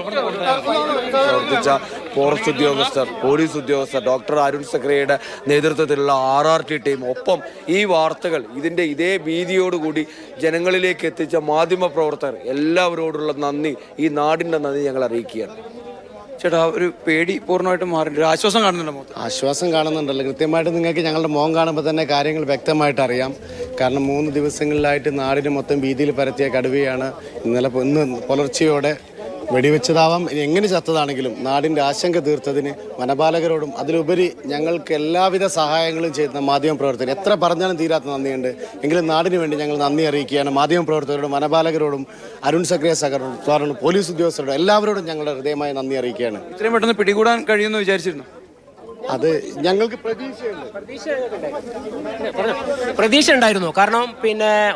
പ്രവർത്തിച്ച ഫോറസ്റ്റ് ഉദ്യോഗസ്ഥർ, പോലീസ് ഉദ്യോഗസ്ഥർ, ഡോക്ടർ അരുൺ സക്രയുടെ നേതൃത്വത്തിലുള്ള RRT ടീം, ഒപ്പം ഈ വാർത്തകൾ ഇതേ ഭീതിയോടുകൂടി ജനങ്ങളിലേക്ക് എത്തിച്ച മാധ്യമപ്രവർത്തകർ എല്ലാവരോടുള്ള നന്ദി, ഈ നാടിൻ്റെ നന്ദി ഞങ്ങൾ അറിയിക്കുകയാണ്. ചേട്ടാ, ഒരു പേടി പൂർണ്ണമായിട്ടും മാറിയിട്ടുണ്ട്, ഒരു ആശ്വാസം കാണുന്നുണ്ടോ? ആശ്വാസം കാണുന്നുണ്ടല്ലോ. കൃത്യമായിട്ട് നിങ്ങൾക്ക് ഞങ്ങളുടെ മോൻ കാണുമ്പോൾ തന്നെ കാര്യങ്ങൾ വ്യക്തമായിട്ട് അറിയാം. കാരണം 3 ദിവസങ്ങളിലായിട്ട് നാടിന് മൊത്തം ഭീതിയിൽ പരത്തിയ കടുവയാണ് ഇന്ന് പുലർച്ചെയോടെ വെടിവെച്ചതാവാം, എങ്ങനെ ചത്തതാണെങ്കിലും നാടിൻ്റെ ആശങ്ക തീർത്തതിന് വനപാലകരോടും അതിലുപരി ഞങ്ങൾക്ക് എല്ലാവിധ സഹായങ്ങളും ചെയ്യുന്ന മാധ്യമപ്രവർത്തകർ, എത്ര പറഞ്ഞാലും തീരാത്ത നന്ദിയുണ്ട്. എങ്കിലും നാടിന് വേണ്ടി ഞങ്ങൾ നന്ദി അറിയിക്കുകയാണ്. മാധ്യമപ്രവർത്തകരോടും വനപാലകരോടും അരുൺ സക്രിയ സഹകരണം പോലീസ് ഉദ്യോഗസ്ഥരോടും എല്ലാവരോടും ഞങ്ങളുടെ ഹൃദയമായ നന്ദി അറിയിക്കുകയാണ്. ഇത്രയും പെട്ടെന്ന് പിടികൂടാൻ കഴിയുമെന്ന് വിചാരിച്ചിരുന്നു? അത് ഞങ്ങൾക്ക് പ്രതീക്ഷ ഉണ്ടായിരുന്നു. കാരണം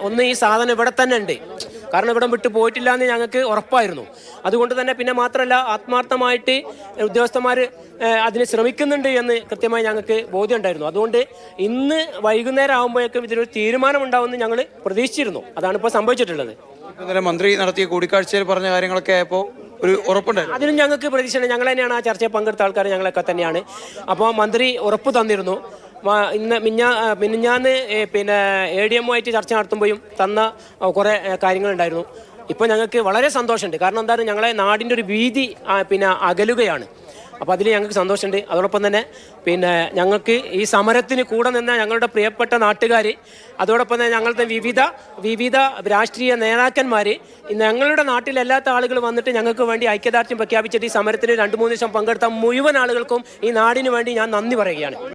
ഒന്ന് ഈ സാധനം ഇവിടെ തന്നെ ഉണ്ട്, കാരണം ഇവിടെ വിട്ടു പോയിട്ടില്ല എന്ന് ഞങ്ങൾക്ക് ഉറപ്പായിരുന്നു. അതുകൊണ്ട് തന്നെ മാത്രമല്ല, ആത്മാർത്ഥമായിട്ട് ഉദ്യോഗസ്ഥന്മാർ അതിന് ശ്രമിക്കുന്നുണ്ട് എന്ന് കൃത്യമായി ഞങ്ങൾക്ക് ബോധ്യം ഉണ്ടായിരുന്നു. അതുകൊണ്ട് ഇന്ന് വൈകുന്നേരം ആകുമ്പോഴേക്കും ഇതിനൊരു തീരുമാനം ഉണ്ടാവുമെന്ന് ഞങ്ങൾ പ്രതീക്ഷിച്ചിരുന്നു. അതാണ് ഇപ്പോൾ സംഭവിച്ചിട്ടുള്ളത്. മന്ത്രി നടത്തിയ കൂടിക്കാഴ്ചയിൽ പറഞ്ഞ കാര്യങ്ങളൊക്കെ ആയപ്പോൾ ഒരു ഉറപ്പുണ്ടായിരുന്നു. അതിനും ഞങ്ങൾക്ക് പ്രതീക്ഷയുണ്ട്. ഞങ്ങൾ തന്നെയാണ് ആ ചർച്ചയിൽ പങ്കെടുത്ത ആൾക്കാർ, ഞങ്ങളൊക്കെ തന്നെയാണ്. അപ്പോൾ മന്ത്രി ഉറപ്പ് തന്നിരുന്നു. മിനിഞ്ഞാന്ന് ADM ആയിട്ട് ചർച്ച നടത്തുമ്പോഴും തന്ന കുറേ കാര്യങ്ങളുണ്ടായിരുന്നു. ഇപ്പോൾ ഞങ്ങൾക്ക് വളരെ സന്തോഷമുണ്ട്. കാരണം എന്താണ്, ഞങ്ങളെ നാടിൻ്റെ ഒരു ഭീതി അകലുകയാണ്. അപ്പോൾ അതിൽ ഞങ്ങൾക്ക് സന്തോഷമുണ്ട്. അതോടൊപ്പം തന്നെ ഞങ്ങൾക്ക് ഈ സമരത്തിന് കൂടെ നിന്ന ഞങ്ങളുടെ പ്രിയപ്പെട്ട നാട്ടുകാർ, അതോടൊപ്പം തന്നെ ഞങ്ങളുടെ വിവിധ രാഷ്ട്രീയ നേതാക്കന്മാർ, ഞങ്ങളുടെ നാട്ടിലല്ലാത്ത ആളുകൾ വന്നിട്ട് ഞങ്ങൾക്ക് വേണ്ടി ഐക്യദാർഢ്യം പ്രഖ്യാപിച്ചിട്ട് ഈ സമരത്തിന് 2-3 ദിവസം പങ്കെടുത്ത മുഴുവൻ ആളുകൾക്കും ഈ നാടിന് വേണ്ടി ഞാൻ നന്ദി പറയുകയാണ്.